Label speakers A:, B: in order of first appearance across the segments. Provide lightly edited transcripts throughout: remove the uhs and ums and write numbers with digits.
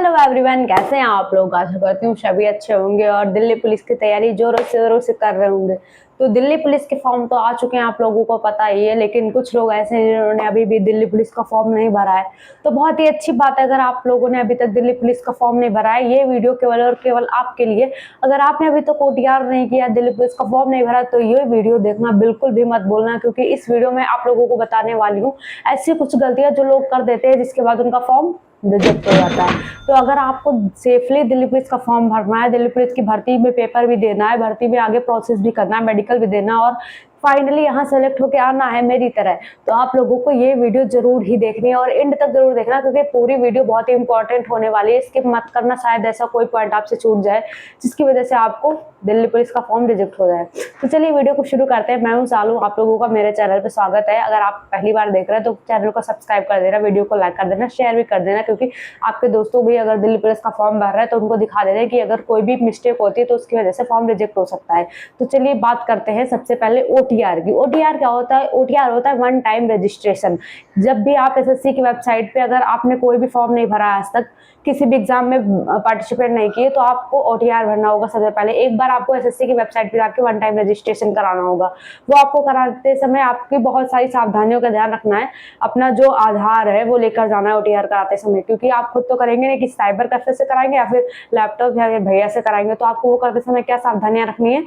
A: Hello everyone, कैसे हैं आप लोग। आशा करती हूँ सभी अच्छे होंगे और दिल्ली पुलिस की तैयारी जोरों से कर रहे होंगे। तो दिल्ली पुलिस के फॉर्म तो आ चुके हैं, आप लोगों को पता ही है, लेकिन कुछ लोग ऐसे हैं जिन्होंने अभी भी दिल्ली पुलिस का फॉर्म नहीं भरा है। तो बहुत ही अच्छी बात है अगर आप लोगों ने अभी तक दिल्ली पुलिस का फॉर्म नहीं भरा है। ये वीडियो केवल और केवल आपके लिए। अगर आपने अभी तक ओटीआर नहीं किया, दिल्ली पुलिस का फॉर्म नहीं भरा, तो ये वीडियो देखना बिल्कुल भी मत भूलना, क्योंकि इस वीडियो में आप लोगों को बताने वाली हूँ ऐसी कुछ गलतियां जो लोग कर देते हैं जिसके बाद उनका फॉर्म रिजेक्ट हो जाता है। तो अगर आपको सेफली दिल्ली पुलिस का फॉर्म भरना है, दिल्ली पुलिस की भर्ती में पेपर भी देना है, भर्ती में आगे प्रोसेस भी करना है, मेडिकल भी देना और फाइनली यहाँ सेलेक्ट होकर आना है मेरी तरह, तो आप लोगों को ये वीडियो जरूर ही देखनी है और एंड तक जरूर देखना, क्योंकि पूरी वीडियो बहुत ही इंपॉर्टेंट होने वाली है। स्किप मत करना, शायद ऐसा कोई पॉइंट आपसे छूट जाए जिसकी वजह से आपको दिल्ली पुलिस का फॉर्म रिजेक्ट हो जाए। तो चलिए वीडियो को शुरू करते हैं। मैं हूँ सालू, आप लोगों का मेरे चैनल पे स्वागत है। अगर आप पहली बार देख रहे हैं तो चैनल को सब्सक्राइब कर देना, वीडियो को लाइक कर देना, शेयर भी कर देना, क्योंकि आपके दोस्तों भी अगर दिल्ली पुलिस का फॉर्म भर रहा है तो उनको दिखा देना कि अगर कोई भी मिस्टेक होती है तो उसकी वजह से फॉर्म रिजेक्ट हो सकता है। तो चलिए बात करते हैं सबसे पहले ओटीआर की। ओटीआर क्या होता है? ओटीआर होता है वन टाइम रजिस्ट्रेशन। जब भी आप एसएससी की वेबसाइट पे अगर आपने कोई भी फॉर्म नहीं भरा आज तक, किसी भी एग्जाम में पार्टिसिपेट नहीं किए, तो आपको ओटीआर भरना होगा। सबसे पहले एक बार आपको एसएससी की वेबसाइट पे जाके वन टाइम रजिस्ट्रेशन कराना होगा। वो आपको कराते समय आपकी बहुत सारी सावधानियों का ध्यान रखना है। अपना जो आधार है वो लेकर जाना है ओटीआर कराते समय, क्योंकि आप खुद तो करेंगे नहीं कि साइबर कैफे से कराएंगे या फिर लैपटॉप या भैया से कराएंगे। तो आपको वो करते समय क्या सावधानियां रखनी है?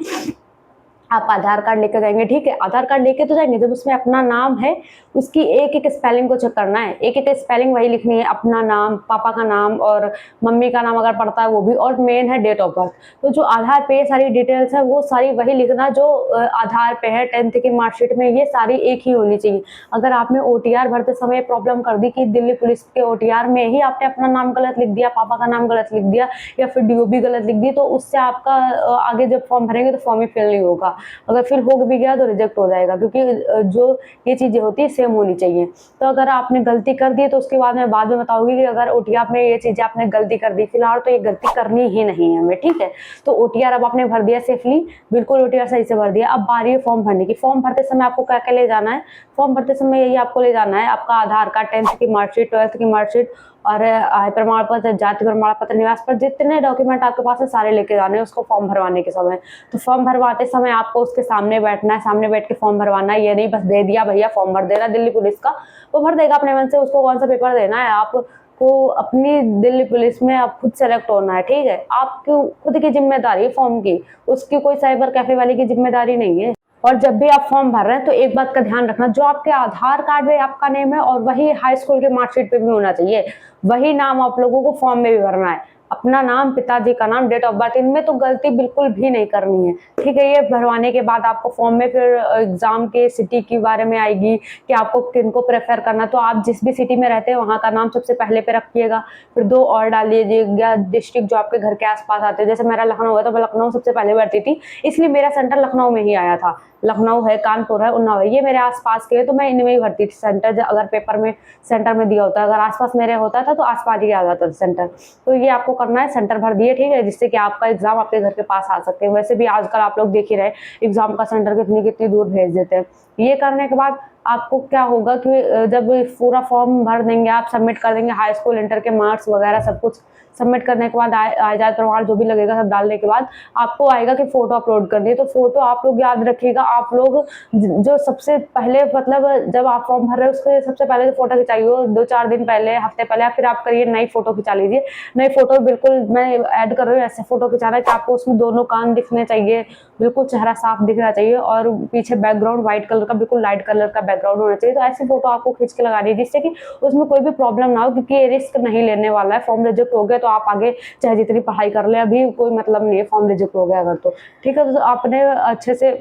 A: आप आधार कार्ड लेकर जाएंगे, ठीक है। आधार कार्ड लेके तो जाएंगे, जब उसमें अपना नाम है उसकी एक एक स्पेलिंग को चेक करना है। एक एक स्पेलिंग वही लिखनी है, अपना नाम, पापा का नाम और मम्मी का नाम अगर पड़ता है वो भी, और मेन है डेट ऑफ बर्थ। तो जो आधार पे सारी डिटेल्स है वो सारी वही लिखना जो आधार पे है। 10th की मार्कशीट में ये सारी एक ही होनी चाहिए। अगर आपने ओटीआर भरते समय प्रॉब्लम कर दी कि दिल्ली पुलिस के ओटीआर में ही आपने अपना नाम गलत लिख दिया, पापा का नाम गलत लिख दिया या फिर डीओबी गलत लिख दी, तो उससे आपका आगे जब फॉर्म भरेंगे तो फॉर्म ही फिल नहीं होगा। अगर फिर हो भी गया तो रिजेक्ट हो जाएगा, क्योंकि जो ये चीजें होती है सेम होनी चाहिए। तो अगर आपने गलती कर दी तो उसके बाद मैं बाद में बताऊंगी कि अगर ओटीआर में ये चीजें आपने गलती कर दी, फिलहाल तो ये गलती करनी ही नहीं है हमें, ठीक है। तो ओटीआर अब आपने भर दिया सेफली, बिल्कुल ओटीआर सही से भर दिया। अब बारी है फॉर्म भरने की। फॉर्म भरते समय आपको क्या क्या ले जाना है? फॉर्म भरते समय यही आपको ले जाना है आपका आधार कार्ड, 10th की मार्कशीट, 12th की मार्कशीट और आय प्रमाण पत्र, जाति प्रमाण पत्र, निवास पर, जितने डॉक्यूमेंट आपके पास है सारे लेके जाने हैं उसको फॉर्म भरवाने के समय। तो फॉर्म भरवाते समय आपको उसके सामने बैठना है, सामने बैठ के फॉर्म भरवाना है। ये नहीं बस दे दिया भैया फॉर्म भर देना दिल्ली पुलिस का, वो भर देगा अपने मन से। उसको कौन सा पेपर देना है आपको, अपनी दिल्ली पुलिस में आप खुद सेलेक्ट होना है, ठीक है। आपकी खुद की जिम्मेदारी है फॉर्म की, उसकी कोई साइबर कैफे वाले की जिम्मेदारी नहीं है। और जब भी आप फॉर्म भर रहे हैं तो एक बात का ध्यान रखना, जो आपके आधार कार्ड में आपका नेम है और वही हाई स्कूल के मार्कशीट पे भी होना चाहिए, वही नाम आप लोगों को फॉर्म में भी भरना है। अपना नाम, पिताजी का नाम, डेट ऑफ बर्थ, इनमें तो गलती बिल्कुल भी नहीं करनी है, ठीक है। ये भरवाने के बाद आपको फॉर्म में फिर एग्जाम के सिटी के बारे में आएगी कि आपको किनको प्रेफर करना। तो आप जिस भी सिटी में रहते हैं वहाँ का नाम सबसे पहले पे रखिएगा, फिर 2 और डाल लीजिएगा डिस्ट्रिक्ट जो आपके घर के आसपास आते हैं। जैसे मेरा लखनऊ है तो मैं लखनऊ सबसे पहले भरती थी, इसलिए मेरा सेंटर लखनऊ में ही आया था। लखनऊ है, कानपुर है, उन्नाव है, ये मेरे आसपास के, तो मैं इनमें ही भरती थी सेंटर। अगर पेपर में सेंटर में दिया होता, अगर आसपास मेरे होता था तो आसपास ही आ जाता था सेंटर। तो ये आपको करना है, सेंटर भर दिए, ठीक है, जिससे कि आपका एग्जाम आपके घर के पास आ सकते हैं। वैसे भी आजकल आप लोग देख ही रहे एग्जाम का सेंटर कितनी कितनी दूर भेज देते हैं। ये करने के बाद आपको क्या होगा कि जब पूरा फॉर्म भर देंगे, आप सबमिट कर देंगे, हाई स्कूल इंटर के मार्क्स वगैरह सब कुछ सबमिट करने के बाद, आजाद प्रमाण जो भी लगेगा सब डालने के बाद आपको आएगा कि फोटो अपलोड करनी है। तो फोटो आप लोग याद रखिएगा, आप लोग जो सबसे पहले, मतलब जब आप फॉर्म भर रहे हो उसके सबसे पहले तो फोटो खिंचाइए, 2-4 दिन पहले, हफ्ते पहले, फिर आप करिए नई फोटो खिंचा लीजिए। नई फोटो बिल्कुल मैं ऐड कर रही हूँ, ऐसे फोटो खिंचाना है कि आपको उसमें दोनों कान दिखने चाहिए, बिल्कुल चेहरा साफ दिखना चाहिए और पीछे बैकग्राउंड व्हाइट कलर का, बिल्कुल लाइट कलर का बैकग्राउंड होना चाहिए। तो ऐसी फोटो आपको खींच के लगानी है जिससे कि उसमें कोई भी प्रॉब्लम ना हो, क्योंकि ये रिस्क नहीं लेने वाला है। फॉर्म रिजेक्ट हो गया तो आप आगे चाहे जितनी पढ़ाई कर ले, अभी कोई मतलब नहीं है, फॉर्म रिजेक्ट हो गया अगर तो, ठीक है। तो आपने अच्छे से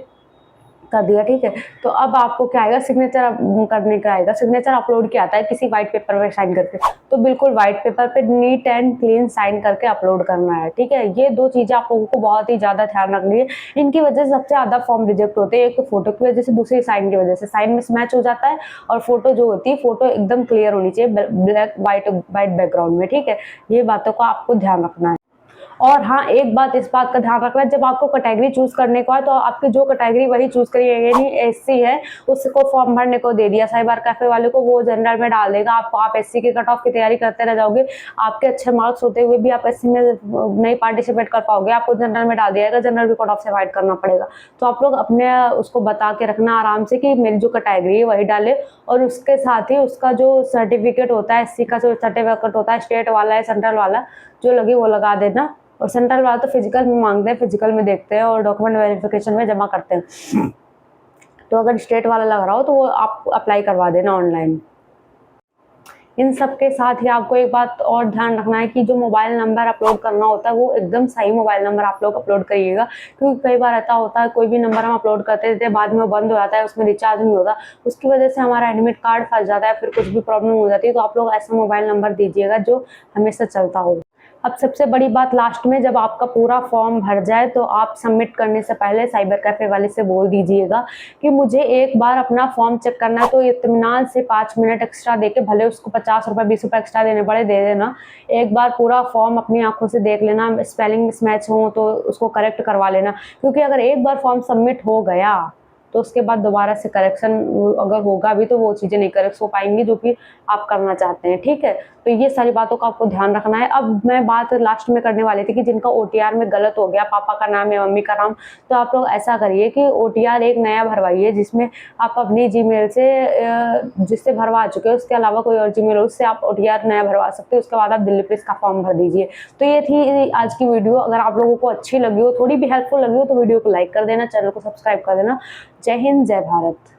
A: कर दिया, ठीक है। तो अब आपको क्या आएगा, सिग्नेचर करने का आएगा। सिग्नेचर अपलोड किया आता है किसी व्हाइट पेपर में साइन करके, तो बिल्कुल व्हाइट पेपर पे नीट एंड क्लीन साइन करके अपलोड करना है, ठीक है। ये 2 चीजें आप लोगों को बहुत ही ज्यादा ध्यान रखनी है। इनकी वजह से सबसे ज्यादा फॉर्म रिजेक्ट होते हैं, एक तो फोटो की वजह से, दूसरी साइन की वजह से। साइन मिसमैच हो जाता है और फोटो जो होती है, फोटो एकदम क्लियर होनी चाहिए ब्लैक व्हाइट बैकग्राउंड में, ठीक है। ये बातों को आपको ध्यान रखना है। और हाँ, एक बात इस बात का ध्यान रखना, जब आपको कैटेगरी चूज़ करने को है तो आपकी जो कैटेगरी वही चूज़ करिए, ये नहीं एससी है उसको फॉर्म भरने को दे दिया साइबर कैफे वाले को, वो जनरल में डाल देगा आपको, आप एससी के कट ऑफ की तैयारी करते रह जाओगे, आपके अच्छे मार्क्स होते हुए भी आप एससी में नहीं पार्टिसिपेट कर पाओगे, आपको जनरल में डाल दिया जाएगा, जनरल भी कट ऑफ से फाइट करना पड़ेगा। तो आप लोग अपने उसको बता के रखना आराम से कि मेरी जो कैटेगरी है वही डाले, और उसके साथ ही उसका जो सर्टिफिकेट होता है एससी का, जो सर्टिफिकेट होता है स्टेट वाला है सेंट्रल वाला जो लगे वो लगा देना। और सेंट्रल वाला तो फिजिकल में मांगते हैं, फिजिकल में देखते हैं और डॉक्यूमेंट वेरिफिकेशन में जमा करते हैं। तो अगर स्टेट वाला लग रहा हो तो वो आप अप्लाई करवा देना ऑनलाइन। इन सब के साथ ही आपको एक बात और ध्यान रखना है कि जो मोबाइल नंबर अपलोड करना होता है वो एकदम सही मोबाइल नंबर आप लोग अपलोड करिएगा, क्योंकि कई बार ऐसा होता है कोई भी नंबर हम अपलोड करते थे बाद में वो बंद हो जाता है, उसमें रिचार्ज नहीं होता, उसकी वजह से हमारा एडमिट कार्ड फंस जाता है, फिर कुछ भी प्रॉब्लम हो जाती है। तो आप लोग ऐसा मोबाइल नंबर दीजिएगा जो हमेशा चलता हो। अब सबसे बड़ी बात लास्ट में, जब आपका पूरा फॉर्म भर जाए तो आप सबमिट करने से पहले साइबर कैफे वाले से बोल दीजिएगा कि मुझे एक बार अपना फॉर्म चेक करना है, तो इत्मीनान से 5 मिनट एक्स्ट्रा देके, भले उसको 50 रुपये 20 रुपये एक्स्ट्रा देने पड़े दे देना, एक बार पूरा फॉर्म अपनी आंखों से देख लेना, स्पेलिंग मिसमैच हो तो उसको करेक्ट करवा लेना, क्योंकि अगर एक बार फॉर्म सबमिट हो गया तो उसके बाद दोबारा से करेक्शन अगर होगा भी तो वो चीज़ें नहीं करेक्ट हो पाएंगी जो कि आप करना चाहते हैं, ठीक है। तो ये सारी बातों का आपको ध्यान रखना है। अब मैं बात लास्ट में करने वाली थी कि जिनका ओटीआर में गलत हो गया, पापा का नाम या मम्मी का नाम, तो आप लोग ऐसा करिए कि ओटीआर एक नया भरवाइए जिसमें आप अपनी जीमेल से जिससे भरवा चुके हो उसके अलावा कोई और जीमेल हो उससे आप ओटीआर नया भरवा सकते हो, उसके बाद आप दिल्ली पुलिस का फॉर्म भर दीजिए। तो ये थी आज की वीडियो। अगर आप लोगों को अच्छी लगी हो, थोड़ी भी हेल्पफुल लगी हो तो वीडियो को लाइक कर देना, चैनल को सब्सक्राइब कर देना। जय हिंद, जय भारत।